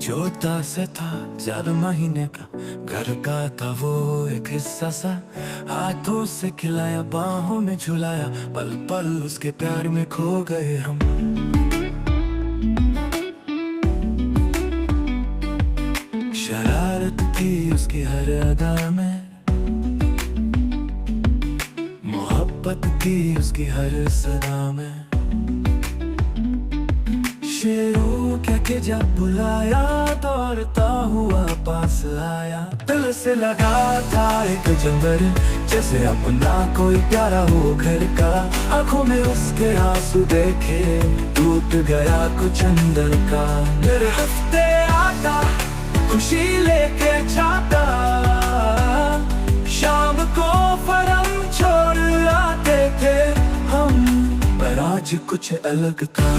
छोटा सा था, 4 महीने का, घर का था वो एक हिस्सा सा। हाथों से खिलाया, बाहों में झुलाया, पल पल उसके प्यार में खो गए हम। शरारत थी उसकी हर अदा में, मोहब्बत थी उसकी हर सदा में। शेरों कह के जब बुलाया, दौड़ता हुआ पास आया। दिल से लगा था एक जंबर, जैसे अपना कोई प्यारा हो घर का। आंखों में उसके आंसू देखे, टूट गया कुछ अंदर का। मेरे हफ्ते आता, खुशी लेके जाता, शाम को फरम छोड़ आते थे हम। पर आज कुछ अलग था,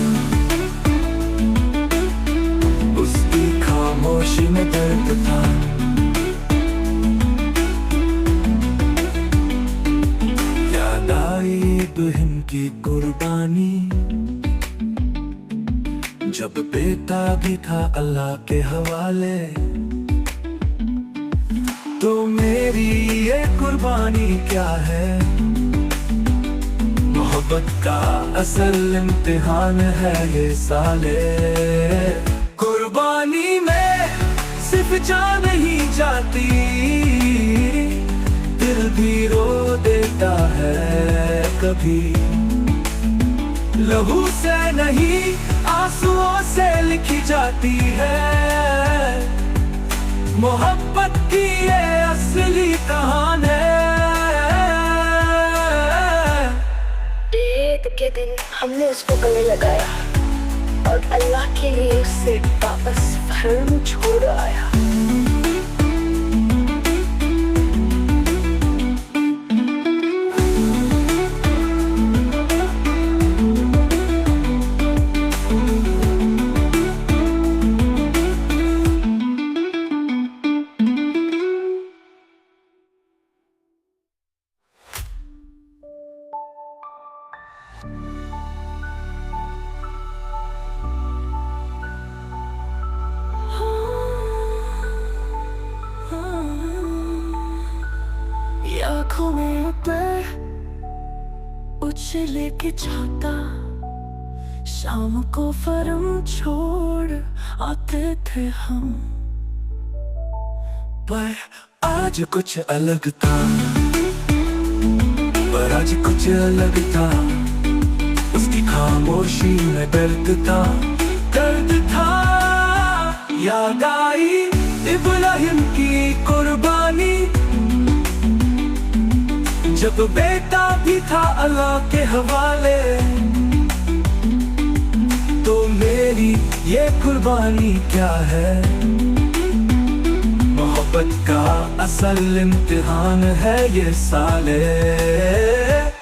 खामोशी में दर्द था। याद आई बहन की कुर्बानी, जब बेटा भी था अल्लाह के हवाले। तो मेरी ये कुर्बानी क्या है, मोहब्बत का असल इम्तिहान है ये साले। कुर्बानी में सिर्फ जान नहीं जाती, दिल भी रो देता है कभी। लहू से नहीं, आंसुओं से लिखी जाती है मोहब्बत की ये असली कहानी। ईद के दिन हमने उसको गले लगाया और अल्लाह के लिए उससे वापस फर्म छोड़ आया। आँखों में अपने उछल के जाता, शाम को फरम छोड़ आते थे हम। पर आज कुछ अलग था, पर आज कुछ अलग था। उसकी खामोशी में दर्द था, दर्द था। याद आई इब्राहिम की कुर्बानी, जब बेटा भी था अल्लाह के हवाले। तो मेरी ये कुर्बानी क्या है, मोहब्बत का असल इम्तिहान है ये साले।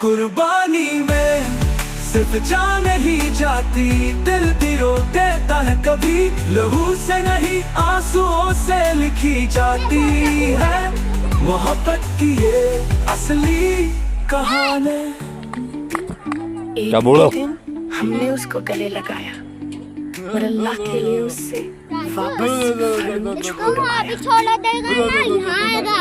कुर्बानी में सिर्फ जान नहीं जाती, दिल भी रो देता है कभी। लहू से नहीं, आंसुओं से लिखी जाती है मोहब्बत की ये असली कहानी। क्या बोलो? हमने उसको गले लगाया और अल्लाह के लिए उससे वापस फर्म छोड़ आया। छोड़ देगा ना, यहाँ आएगा।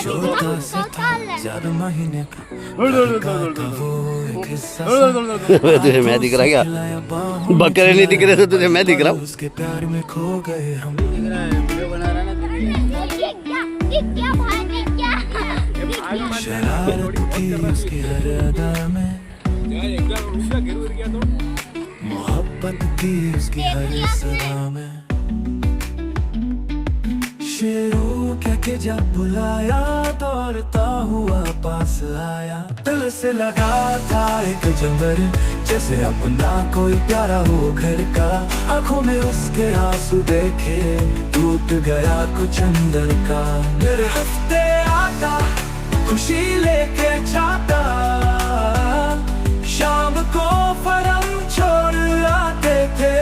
छोटा सा था, 4 महीने का, घर का था वो एक हिस्सा सा। तुझे मैं दिख रहा क्या? बकरे नहीं दिख रहे थे, तुझे मैं दिख रहा हूँ। उसके प्यार में खो गए हम। क्या भाई, क्या शरारत थी उसकी हर अदा में, मोहब्बत थी उसकी हर सदा में। शेरों कह के जब बुलाया, दौड़ता हुआ पास आया। दिल से लगा था एक जंबर, जैसे अपना कोई प्यारा हो घर का। आंखों में उसके आंसू देखे, टूट गया कुछ अंदर का। मेरे हफ्ते आता, खुशी लेके जाता, शाम को फरम छोड़ आते थे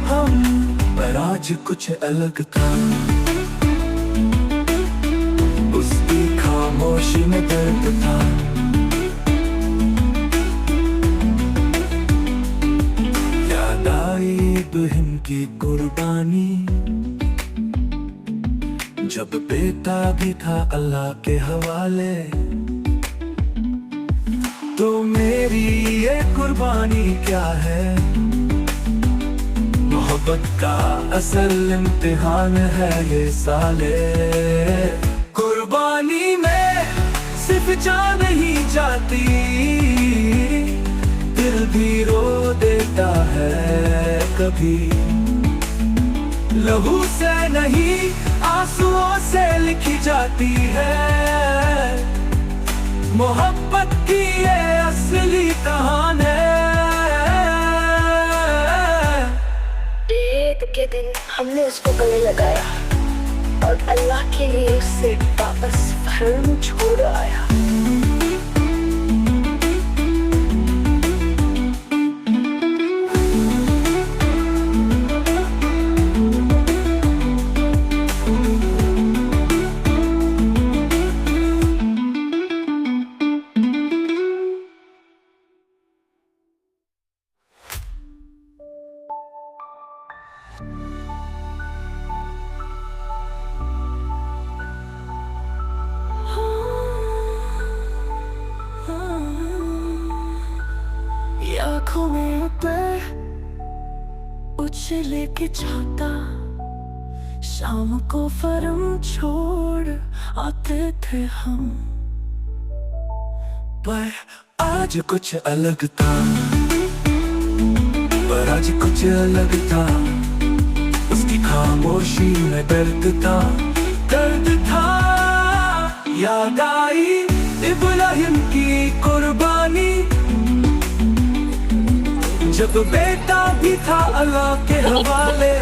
हम। पर आज कुछ अलग था, उसकी खामोशी में दर्द था। याद आई की कुर्बानी, जब बेटा भी था अल्लाह के हवाले, तो मेरी ये कुर्बानी क्या है। मोहब्बत का असल इम्तिहान है ये साले। कुर्बानी में सिर्फ जान नहीं जाती, दिल भी रो देता है कभी। लहू से नहीं आंसुओं से लिखी जाती है मोहब्बत की ये असली कहानी। ईद के दिन हमने उसको गले लगाया और अल्लाह के लिए उससे वापस फर्म छोड़ आया। आँखों में ऊपर उछले के छाता, शाम को फरम छोड़ आते थे हम। पर आज कुछ अलग था, पर आज कुछ अलग था। उसकी खामोशी में दर्द था, दर्द था। याद आई इब्राहिम की कुर्बानी, जब बेटा भी था अल्लाह के हवाले,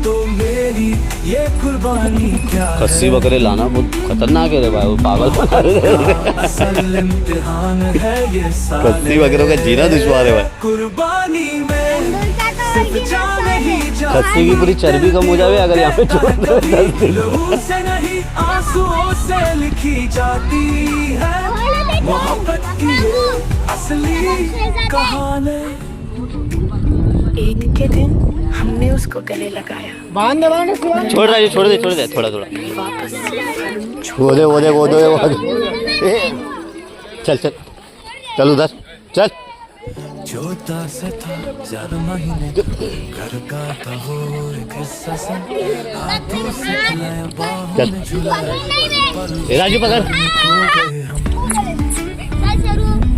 तो मेरी ये कुर्बानी क्या है। खस्सी बकरे लाना बहुत खतरनाक है रे भाई, वो पागल बना रहे हैं। असल इम्तिहान है ये साले। खस्सी बकरों का जीना दुश्वार है भाई। कुर्बानी में सिर्फ जान ही जाती, खस्सी की पूरी चर्बी कम हो जाए अगर यहाँ पे छोड़ दे। लहू से नहीं आंसुओं से लिखी जाती है मोहब्बत की असली कहानी। ईद के दिन हमने उसको गले लगाया, छोड़ दे थोड़ा थोड़ा। वापस फर्म वो दे चल उधर चल। छोटा सा था 4 महीने, घर का था वो एक हिस्सा सा, हाथों से खिलाया बाहों में झुलाया, राजू पकड़।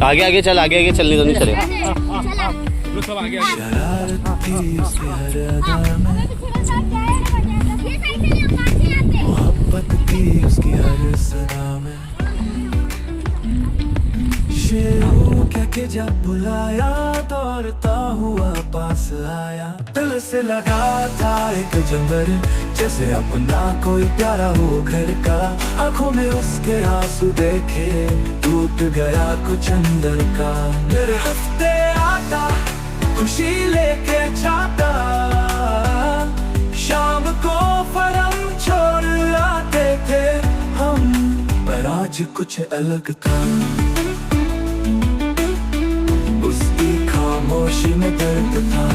आगे चल, आगे चलने तो नहीं चलेगा। शरारत थी उसके हर अदा में, मोहब्बत थी उसकी हर सदा में। शेरों कह के जब बुलाया, दौड़ता हुआ पास आया। दिल से लगा था एक जंबर, जैसे अपना कोई प्यारा हो घर का। आंखों में उसके आंसू देखे, टूट गया कुछ अंदर का। मेरे हफ्ते आता खुशी लेके जाता, शाम को फरम छोड़ आते थे हम। पर आज कुछ अलग था, उसकी खामोशी में दर्द था।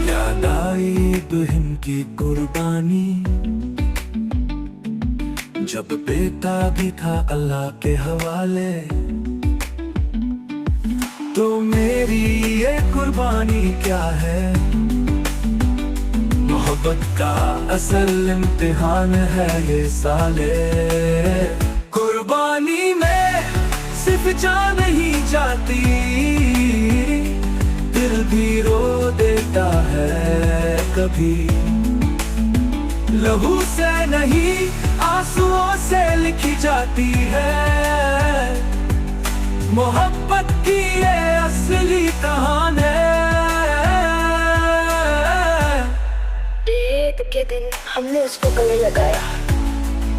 याद आई इब्राहिम की कुर्बानी, जब बेटा भी था अल्लाह के हवाले, तो मेरी ये कुर्बानी क्या है। मोहब्बत का असल इम्तिहान है ये साले। कुर्बानी में सिर्फ जान नहीं जाती, दिल भी रो देता है कभी। लहू से नहीं आंसुओं से लिखी जाती है मोहब्बत की ये असली कहानी। ईद के दिन हमने उसको गले लगाया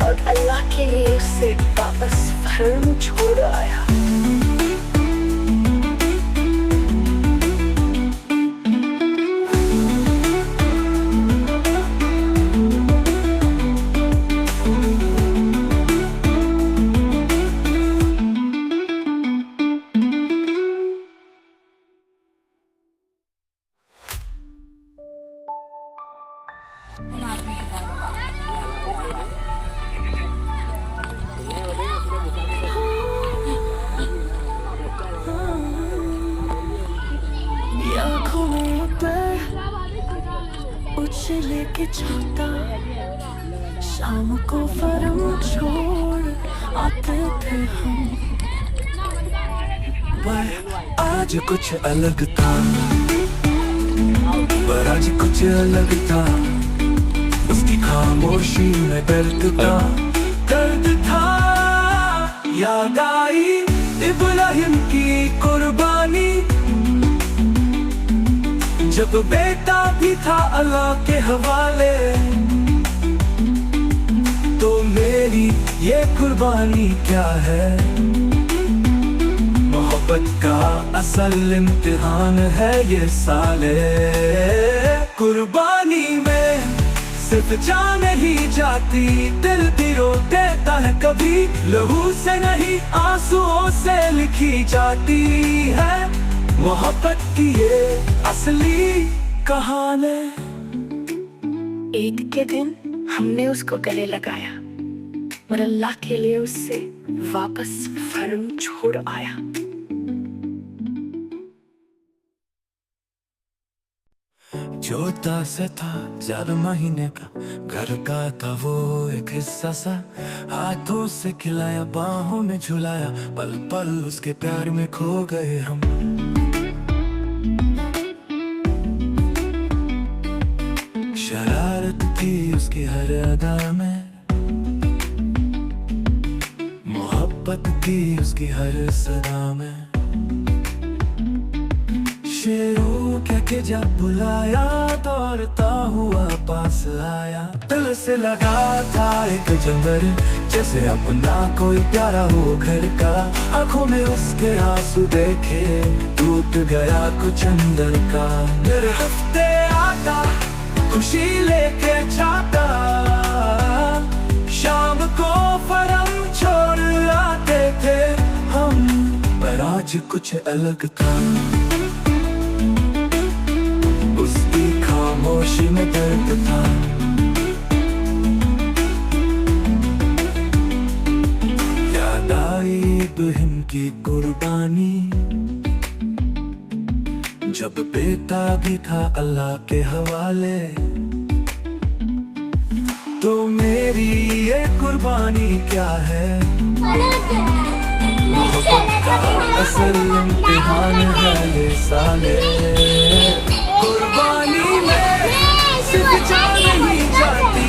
और अल्लाह के लिए उससे वापस फर्म छोड़ आया। उसे लेके जाता, शाम को फरम छोड़ आते थे हम। पर आज कुछ अलग था, पर आज कुछ अलग था। उसकी खामोशी में दर्द था, दर्द था। याद आई इब्राहिम की कुर्बानी, जब बेटा भी था अल्लाह के हवाले। तो मेरी ये कुर्बानी क्या है? मोहब्बत का असल इम्तिहान है ये साले। कुर्बानी में सिर्फ जान नहीं जाती, दिल भी रो देता है कभी। लहू से नहीं आंसुओं से लिखी जाती है मोहब्बत की ये असली कहानी। ईद के दिन हमने उसको गले लगाया और अल्लाह के लिए उससे वापस फर्म छोड़ आया। छोटा सा था, 4 महीने का, घर का था वो एक हिस्सा सा। हाथों से खिलाया, बाहों में झुलाया, पल पल उसके प्यार में खो गए हम। शरारत थी उसकी हर अदा में, मोहब्बत थी उसकी हर सदा में। शेरों कह के जब बुलाया, दौड़ता हुआ पास आया। दिल से लगा था एक जंगल, जैसे अपना कोई प्यारा हो घर का। आंखों में उसके आंसू देखे, टूट गया कुछ अंदर का। मेरे हफ्ते आता, खुशी लेके जाता, शाम को फरम छोड़ आते थे हम। पर आज कुछ अलग था, उसकी खामोशी में दर्द था। याद आई इब्राहिम की कुर्बानी, जब बेटा भी था अल्लाह के हवाले। तो मेरी ये कुर्बानी क्या है? मोहब्बत का असल इम्तिहान है ये साले। कुर्बानी में सिर्फ जान नहीं जाती,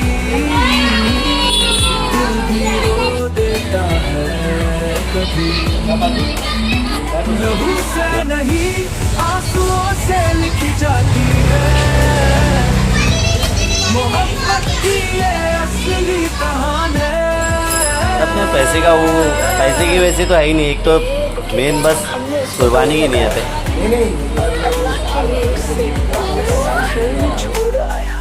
दिल भी रो देता है कभी। लहू से नहीं आंसुओं से लिखी जाती है मोहब्बत की ये असली कहानी। अपने पैसे का वो पैसे की वजह से तो है ही नहीं, एक तो मेन बस कुर्बानी की नीयत है। अल्लाह के लिए उससे वापस फर्म छोड़ आया।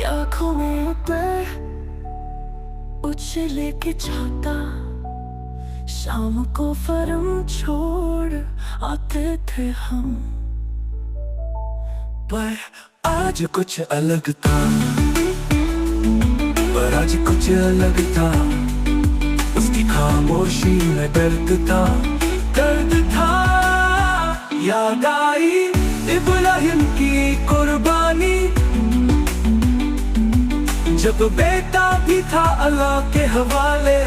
आँखों में उतर उसे लेके जाता, शाम को फरम छोड़ आते थे हम। पर आज कुछ अलग था, पर आज कुछ अलग था। उसकी खामोशी में दर्द था, दर्द था। याद आई इब्राहिम की कुर्बानी, जब बेटा भी था अल्लाह के हवाले।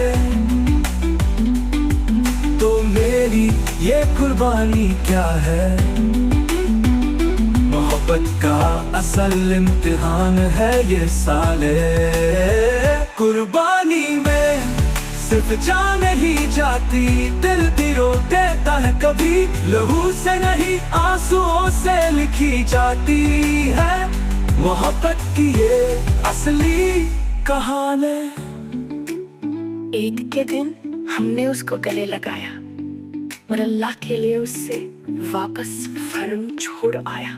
तो मेरी ये कुर्बानी क्या है? मोहब्बत का असल इम्तिहान है ये साले। कुर्बानी में सिर्फ जान नहीं जाती, दिल भी रो देता है कभी। लहू से नहीं आंसुओं से लिखी जाती है मोहब्बत की ये असली कहानी। ईद के दिन हमने उसको गले लगाया और अल्लाह के लिए उससे वापस फर्म छोड़ आया।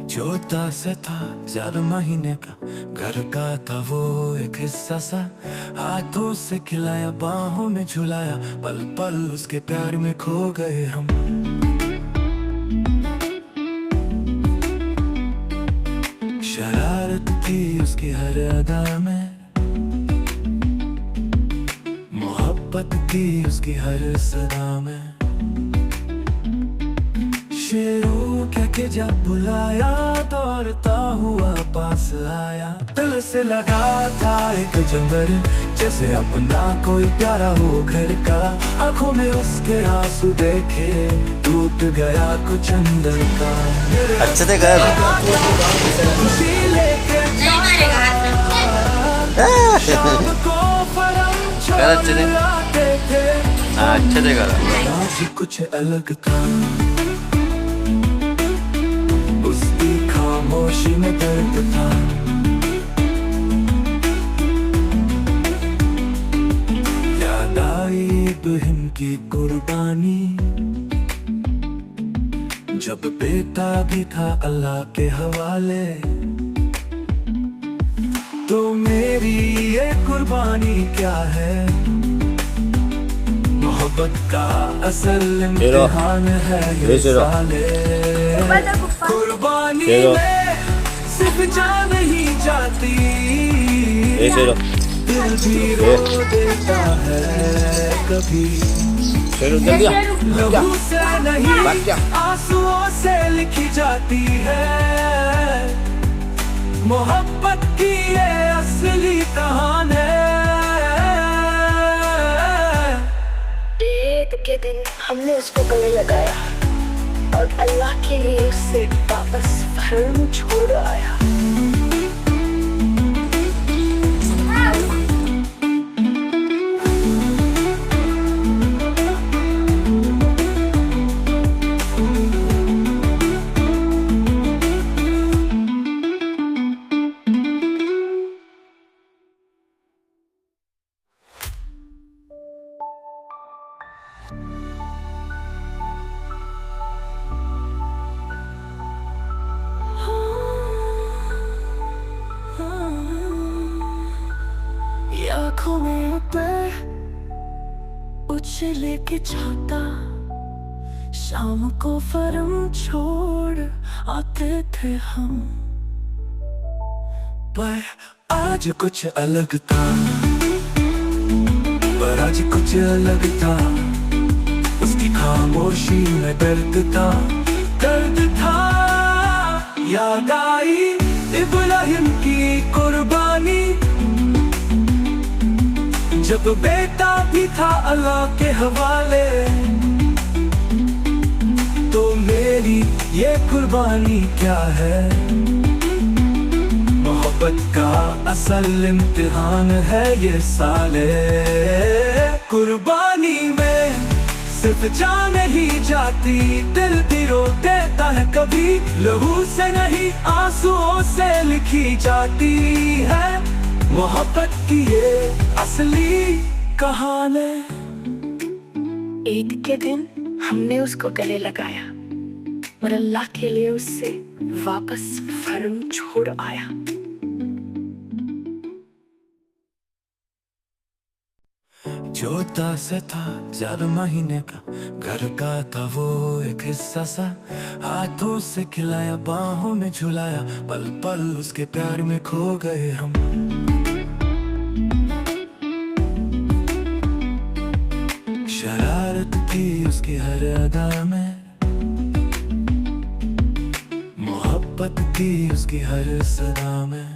छोटा सा था 4 महीने का, घर का था वो एक हिस्सा सा, हाथों से खिलाया बाहों में झुलाया, पल पल उसके प्यार में खो गए हम। शरारत थी उसकी हर अदा में, मोहब्बत थी उसकी हर सदा में। शेरों कह के जब बुलाया दौड़ता हुआ पास आया, दिल से लगा था एक जंगल जैसे अपना कोई प्यारा हो घर का। आंखों में उसके आंसू देखे टूट गया कुछ अंदर का। अच्छे से कर। खुशी लेके शाम को फरम कर अच्छे से। आते थे, हाँ अच्छे से कर। आज कुछ अलग था, उसकी खामोशी में दर्द था। याद आई बहन की कुर्बानी, जब बेटा भी था अल्लाह के हवाले। तो मेरी ये कुर्बानी क्या है, मोहब्बत का असल इम्तिहान है ये साले। कुर्बानी में सिर्फ जान ही जाती, दिल भी रो देता है कभी। लहू से नहीं आंसुओं से लिखी जाती है, मोहब्बत की ये असली कहानी है। ईद के दिन हमने उसको गले लगाया और अल्लाह के लिए उससे वापस फर्म छोड़ आया। आँखों में ऊपर उछले के छाता, शाम को फरम छोड़ आते थे हम। पर आज कुछ अलग था, पर आज कुछ अलग था, उसकी खामोशी में दर्द था, दर्द था। याद आई इब्राहिम की कुर्बानी, जब बेटा भी था अल्लाह के हवाले। तो मेरी ये कुर्बानी क्या है, मोहब्बत का असल इम्तिहान है ये साले। कुर्बानी में सिर्फ जान ही जाती, दिल भी रो देता है कभी। लहू से नहीं आंसुओं से लिखी जाती है, मोहब्बत की ये असली कहानी। ईद के दिन हमने उसको गले लगाया और अल्लाह के लिए उससे वापस फर्म छोड़ आया। छोटा सा था 4 महीने का, घर का था वो एक हिस्सा सा, हाथों से खिलाया बाहों में झुलाया, पल पल उसके प्यार में खो गए हम। शरारत थी उसकी हर अदा में, मोहब्बत थी उसकी हर सदा में।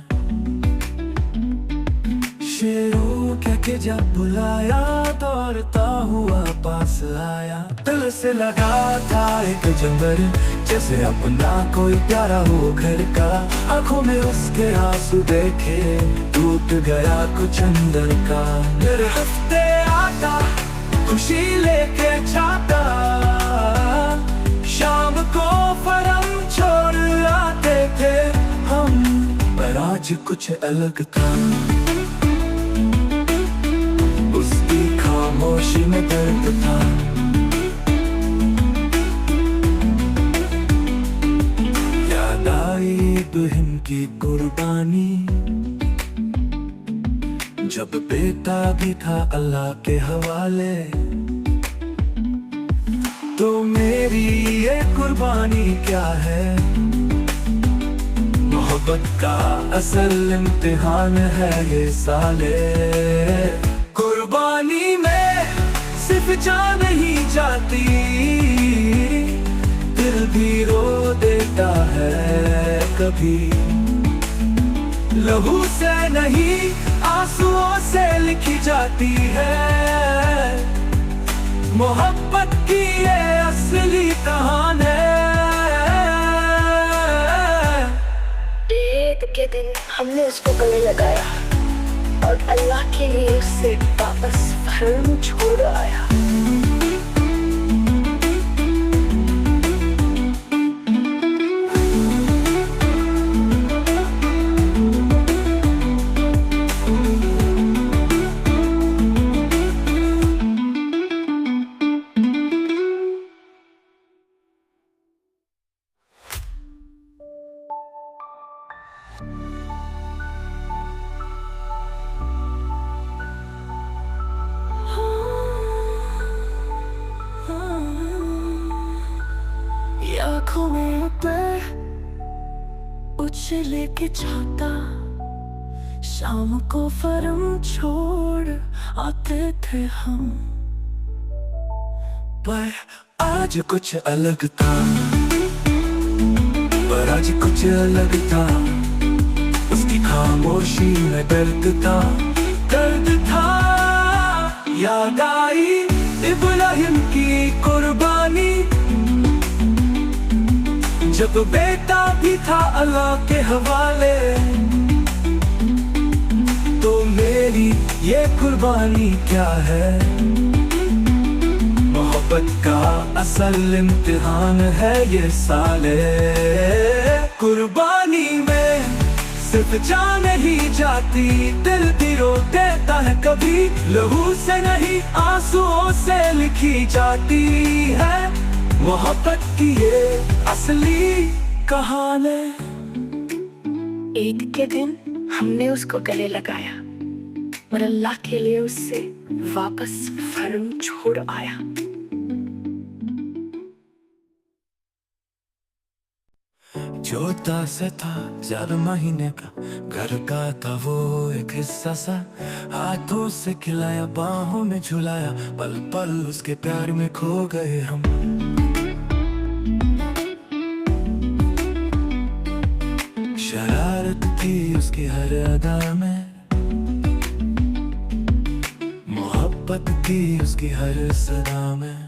शेरों कह के जब बुलाया दौड़ता हुआ पास आया, दिल से लगा था एक जंगल जैसे अपना कोई प्यारा हो घर का। आंखों में उसके आंसू देखे टूट गया कुछ अंदर का। मेरे हफ्ते आता खुशी लेके छाता, शाम को फरम छोड़ आते थे हम। पर आज कुछ अलग था, खामोशी में दर्द था। याद आई दुल्हन की कुर्बानी, जब बेटा भी था अल्लाह के हवाले। तो मेरी ये कुर्बानी क्या है, मोहब्बत का असल इम्तिहान है ये साले। कुर्बानी में सिर्फ जान नहीं जाती, दिल भी रो देता है कभी। लहू से नहीं आंसुओं से लिखी जाती है मोहब्बत की ये असली कहानी। ईद के दिन हमने उसको गले लगाया और अल्लाह के लिए उससे वापस फर्म छोड़ आया। आँखों में ऊपर उछले के जाता, शाम को फरम छोड़ आते थे हम। पर आज कुछ अलग था, पर आज कुछ अलग था। उसकी खामोशी में दर्द था, दर्द था। याद आई इब्राहिम की कुर्बानी, जब बेटा भी था अल्लाह के हवाले। तो मेरी ये कुर्बानी क्या है, मोहब्बत का असल इम्तिहान है ये साले। कुर्बानी में सिर्फ जान नहीं जाती, दिल भी रो देता है कभी। लहू से नहीं आंसुओं से लिखी जाती है मोहब्बत की ये असली कहानी। ईद के दिन हमने उसको गले लगाया और अल्लाह के लिए उससे वापस फर्म छोड़ आया। छोटा सा था 4 महीने का, घर का था वो एक हिस्सा सा। हाथों से खिलाया, बाहों में झुलाया, पल पल उसके प्यार में खो गए हम। शरारत थी उसकी हर अदा में, मोहब्बत थी उसकी हर सदा में।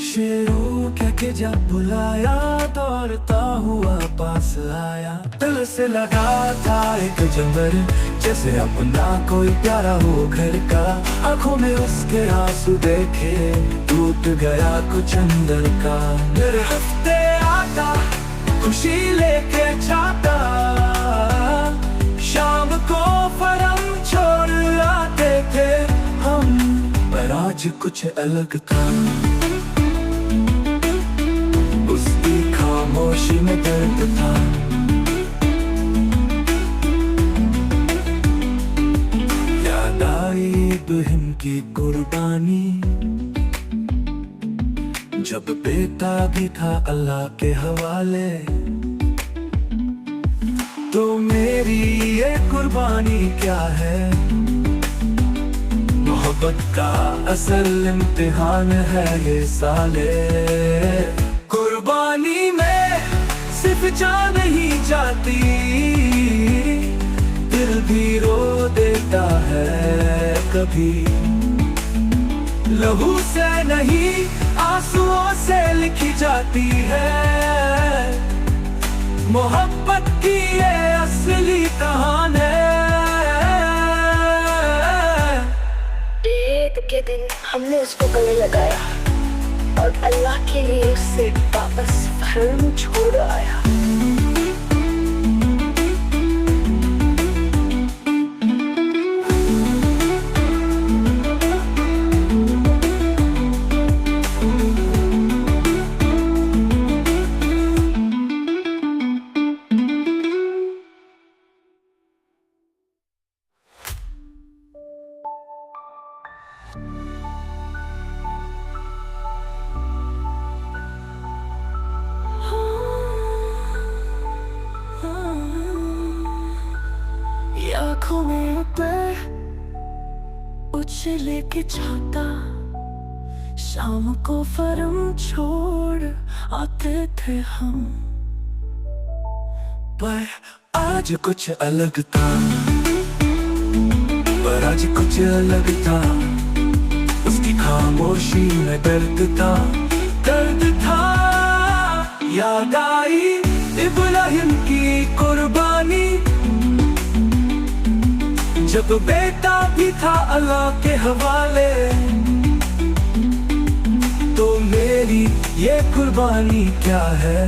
शेरों कह के जब बुलाया, दौड़ता हुआ पास आया। दिल से लगा था एक जंगल, जैसे अपना कोई प्यारा हो घर का। आंखों में उसके आंसू देखे, टूट गया कुछ अंदर का। मेरे हफ्ते आता, खुशी लेके जाता, शाम को फरम छोड़ आते थे हम। पर आज कुछ अलग था, उसकी खामोशी में दर्द था। याद आई दुल्हन की कुर्बानी, जब बेटा भी था अल्लाह के हवाले। तो मेरी ये कुर्बानी क्या है, मोहब्बत का असल इम्तिहान है ये साले। कुर्बानी में सिर्फ जान नहीं जाती, दिल भी रो देता है कभी। लहू से नहीं आंसुओं से लिखी जाती है मोहब्बत की ये असली कहानी। ईद के दिन हमने उसको गले लगाया और अल्लाह के लिए उससे वापस फर्म छोड़ आया। उसे लेके जाता, शाम को फरम छोड़ आते थे हम। पर आज कुछ अलग था, पर आज कुछ अलग था। उसकी खामोशी में दर्द था, दर्द था। याद आई इब्राहिम की कुर्बानी, जब बेटा भी था अल्लाह के हवाले। तो मेरी ये कुर्बानी क्या है?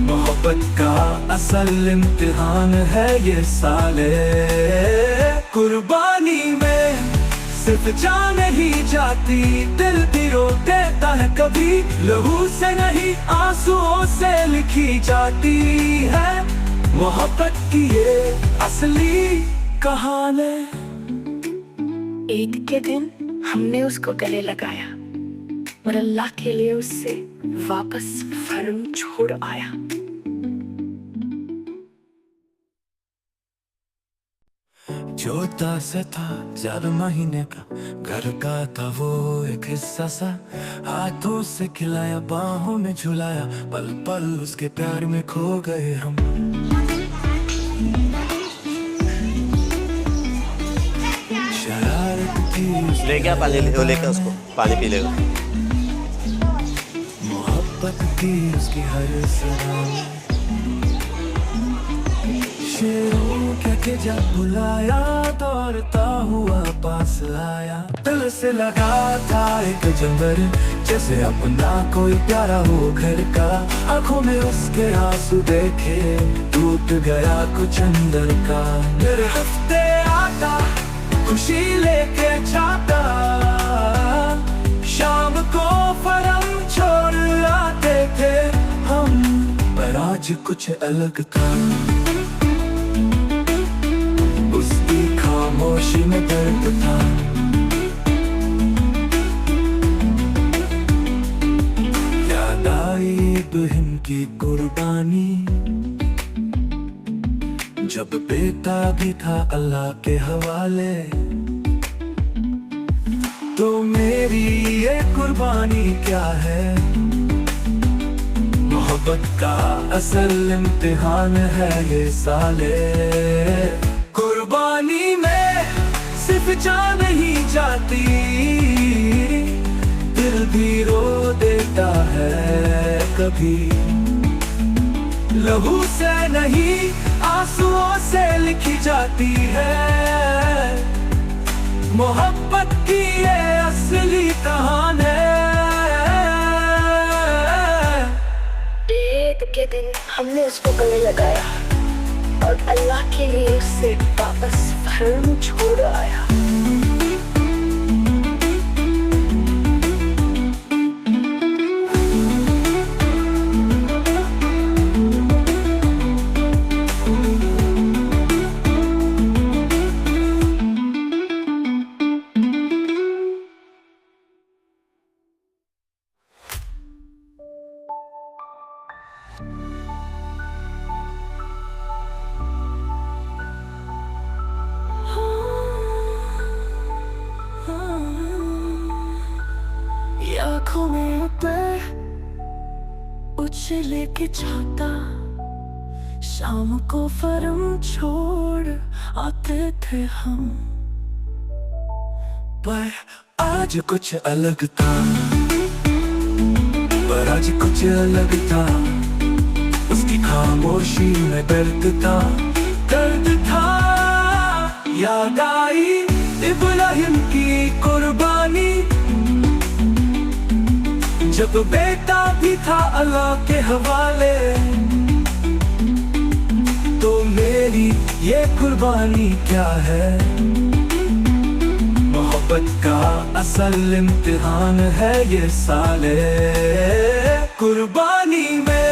मोहब्बत का असल इम्तिहान है ये साले। कुर्बानी में सिर्फ जान ही जाती, दिल भी रो देता है कभी। लहू से नहीं आंसुओं से लिखी जाती है मोहब्बत की ये असली कहानी। ईद के दिन हमने उसको गले लगाया और अल्लाह के लिए उससे वापस फर्म छोड़ आया। छोटा सा था, ज्यादा महीने का, घर का था वो एक हिस्सा सा। हाथों से खिलाया, बाहों में झुलाया, पल पल उसके प्यार में खो गए हम। शरारत थी, ले क्या पानी लेकर उसको पानी पी लेगा। मोहब्बत थी उसकी हर सदा। शेरों के जब बुलाया, दौड़ता हुआ पास आया। दिल से लगा था एक जंबर, जैसे अपना कोई प्यारा हो घर का। आंखों में उसके आंसू देखे, टूट गया कुछ अंदर का। मेरे हफ्ते आता, खुशी लेके जाता, शाम को फरम छोड़ आते थे हम। पर आज कुछ अलग था, उसकी खामोशी में दर्द था। याद आई इब्राहिम की कुर्बानी, जब बेटा भी था अल्लाह के हवाले। तो मेरी ये कुर्बानी क्या है? मोहब्बत का असल इम्तिहान है ये साले। कुर्बानी में सिर्फ जान ही जाती, दिल भी रो देता है कभी। लहू से नहीं आंसुओं से लिखी जाती है मोहब्बत की ये असली कहानी। ईद के दिन हमने उसको गले लगाया और अल्लाह के लिए उससे वापस फर्म छोड़ आया। आँखों में उतर उसे लेके जाता, शाम को फरम छोड़ आते थे हम। पर आज कुछ अलग था, पर आज कुछ अलग था। उसकी खामोशी में दर्द था, दर्द था। याद आई इब्राहिम की कुर्बानी, जब बेटा भी था अल्लाह के हवाले। तो मेरी ये कुर्बानी क्या है? मोहब्बत का असल इम्तिहान है ये साले। कुर्बानी में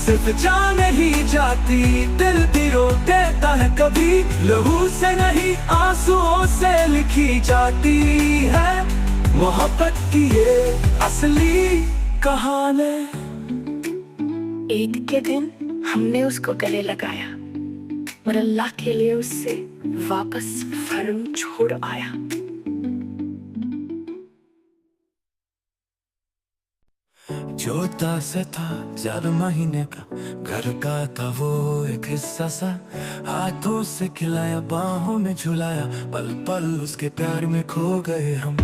सिर्फ जान ही जाती, दिल भी रो देता है कभी। लहू से नहीं आंसुओं से लिखी जाती है मोहब्बत की ये असली कहानी। ईद के दिन हमने उसको गले लगाया और अल्लाह के लिए उससे वापस फर्म छोड़ आया। छोटा सा था 4 महीने का, घर का था वो एक हिस्सा सा। हाथों से खिलाया, बाहों में झुलाया, पल पल उसके प्यार में खो गए हम।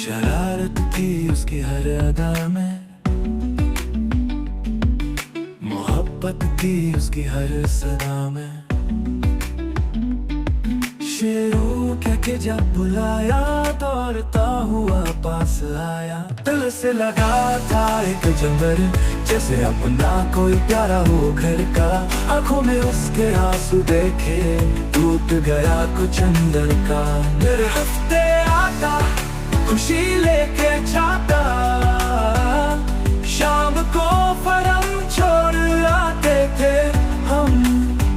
शरारत थी उसकी हर अदा में, मोहब्बत थी उसकी हर सदा में। शेरों कह के जब बुलाया, दौड़ता हुआ पास आया। दिल से लगा था एक जंगल, जैसे अपना कोई प्यारा हो घर का। आंखों में उसके आंसू देखे, टूट गया कुछ अंदर का। मेरे हफ्ते आता, खुशी लेके जाता, शाम को फरम छोड़ आते थे हम।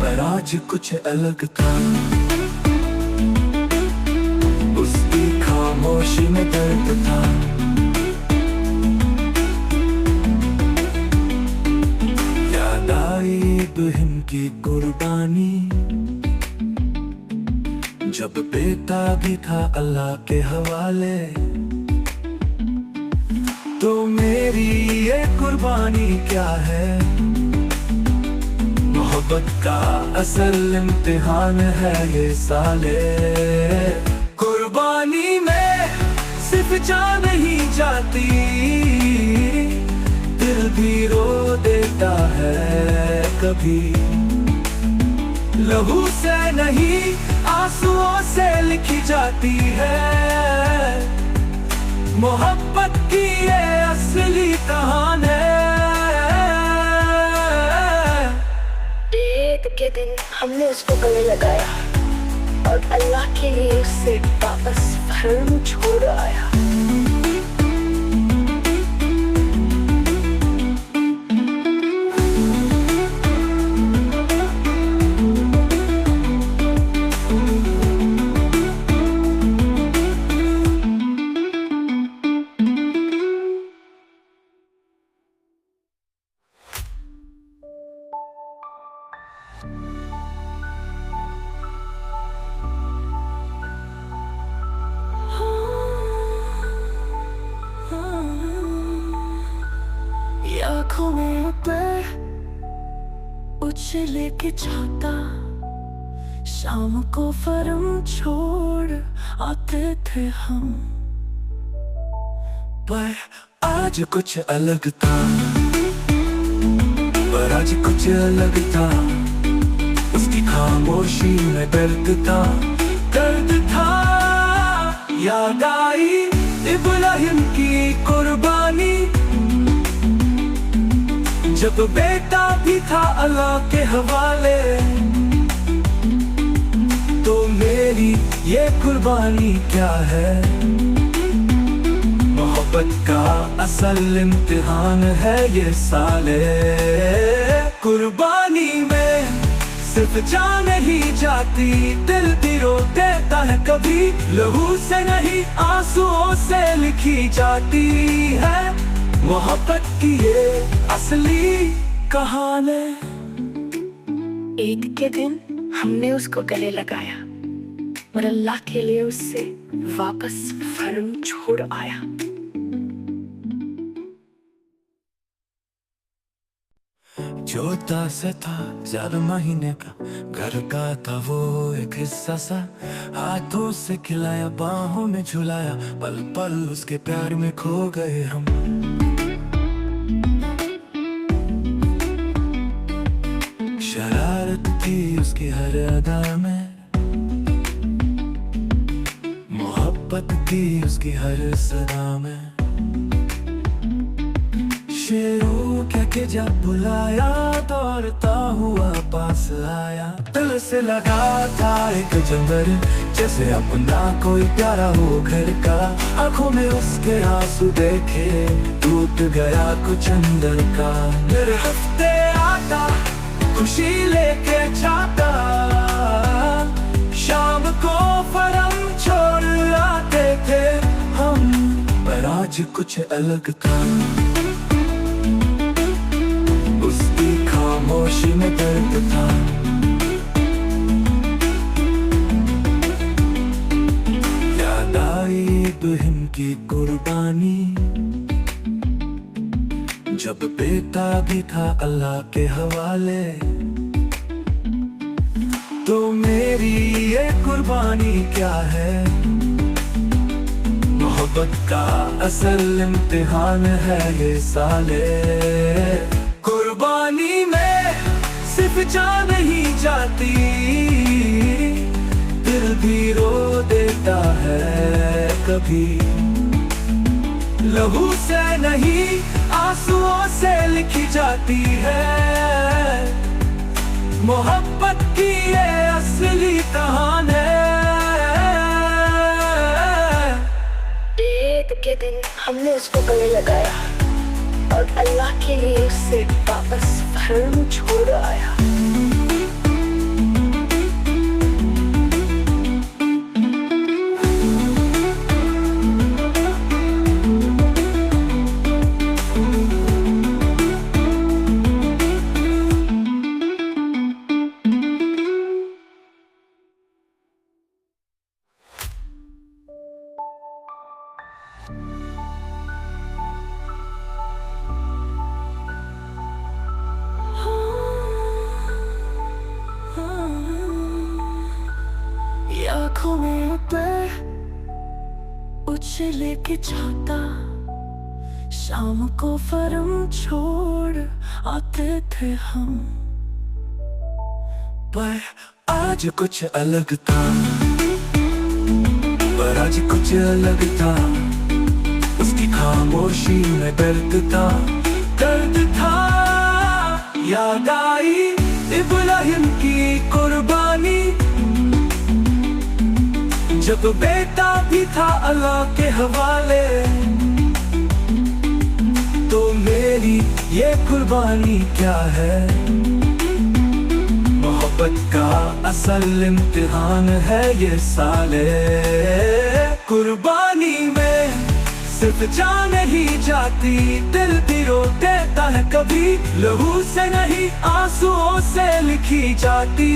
पर आज कुछ अलग था, उसकी खामोशी में दर्द था। याद आई बहन की कुर्बानी, जब बेटा भी था अल्लाह के हवाले। तो मेरी ये कुर्बानी क्या है, मोहब्बत का असल इम्तिहान है ये साले। कुर्बानी में सिर्फ जान नहीं जाती, दिल भी रो देता है कभी। लहू से नहीं, आंसुओं से लिखी जाती है मोहब्बत की ये असली कहानी। ईद के दिन हमने उसको गले लगाया, और अल्लाह के लिए उससे वापस फर्म छोड़ आया। आँखों में ऊपर उछले के जाता, शाम को फरम छोड़ आते थे हम। पर आज कुछ अलग था, पर आज कुछ अलग था। उसकी खामोशी में दर्द था, दर्द था। याद आई इब्राहिम की कुर्बानी, जब बेटा भी था अल्लाह के हवाले। तो मेरी ये कुर्बानी क्या है, मोहब्बत का असल इम्तिहान है ये साले। कुर्बानी में सिर्फ जान नहीं जाती, दिल भी रो देता है कभी। लहू से नहीं, आंसुओं से लिखी जाती है मोहब्बत की ये असली कहानी। ईद के दिन हमने उसको गले लगाया, और अल्लाह के लिए उससे वापस फर्म छोड़ आया। छोटा सा था 4 महीने का, घर का था वो एक हिस्सा सा। हाथों से खिलाया, बाहों में झुलाया, पल पल उसके प्यार में खो गए हम। शरारत थी उसकी हर अदा में, मोहब्बत थी उसकी हर सदा में। शेरों कह के जब बुलाया, दौड़ता हुआ पास आया। दिल से लगा था एक जंगल, जैसे अपना कोई प्यारा हो घर का। आंखों में उसके आंसू देखे, टूट गया कुछ अंदर का। मेरे हफ्ते आता, खुशी लेके जाता, शाम को फरम छोड़ आते थे हम। पर आज कुछ अलग था, खामोशी में दर्द था। याद आई बहन की कुर्बानी, जब बेटा भी था अल्लाह के हवाले। तो मेरी ये कुर्बानी क्या है, मोहब्बत का असल इम्तिहान है ये साले। कुर्बानी में सिर्फ जान नहीं जाती, दिल भी रो देता है कभी। लहू से नहीं आंसुओं से लिखी जाती है मोहब्बत की ये असली कहानी। ईद के दिन हमने उसको गले लगाया और अल्लाह के लिए उससे वापस फर्म छोड़ आया। आँखों में ऊपर उछले के जाता, शाम को फरम छोड़ आते थे हम। पर आज कुछ अलग था, पर आज कुछ अलग था। उसकी खामोशी में दर्द था, दर्द था। याद आई इब्राहिम की कुर्बानी, जब बेटा भी था अल्लाह के हवाले। तो मेरी ये कुर्बानी क्या है, मोहब्बत का असल इम्तिहान है ये साले। कुर्बानी में सिर्फ जान नहीं जाती, दिल भी रो देता है कभी। लहू से नहीं आंसुओं से लिखी जाती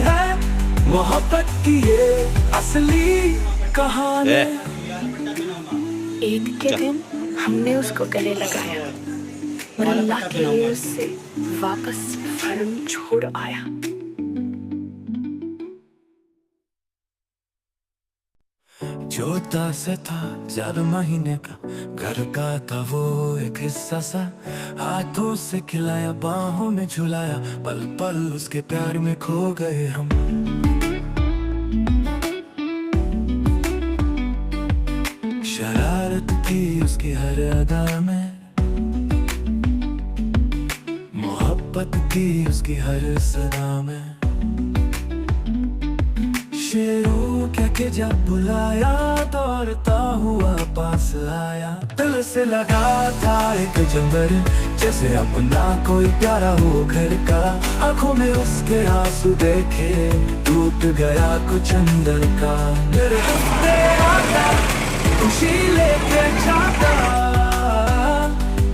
है मोहब्बत की ये असली कहानी। ईद के दिन हमने उसको गले लगाया और अल्लाह के लिए उससे वापस फर्म छोड़ आया। छोटा सा था 4 महीने का, घर का था वो एक हिस्सा सा। हाथों से खिलाया, बाहों में झुलाया, पल पल उसके प्यार में खो गए हम। शरारत थी उसकी हर अदा में, मोहब्बत थी उसकी हर सदा में। शेरों कह के जब बुलाया, दौड़ता हुआ पास आया। दिल से लगा था एक जंबर, जैसे अपना कोई प्यारा हो घर का। आंखों में उसके आंसू देखे, टूट गया कुछ अंदर का। मेरे हफ्ते आता, खुशी लेके जाता,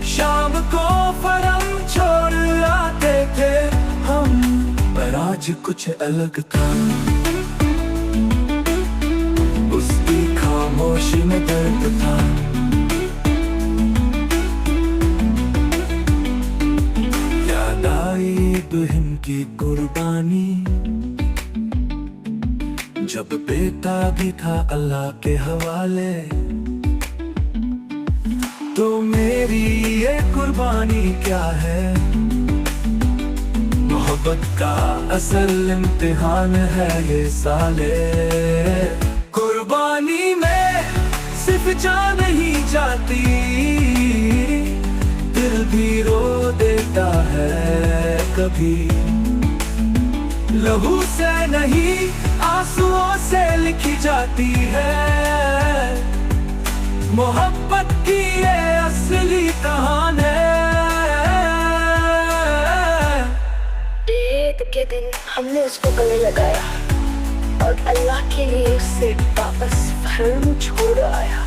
शाम को फरम छोड़ आते थे हम। पर आज कुछ अलग था, उसकी खामोशी में दर्द था। याद आई बहन की कुर्बानी, जब बेटा भी था अल्लाह के हवाले। तो मेरी ये कुर्बानी क्या है, मोहब्बत का असल इम्तिहान है ये साले। कुर्बानी में सिर्फ जान नहीं जाती, दिल भी रो देता है कभी। लहू से नहीं आंसुओं से लिखी जाती है मोहब्बत की ये असली कहानी। ईद के दिन हमने उसको गले लगाया और अल्लाह के लिए उससे वापस फर्म छोड़ आया।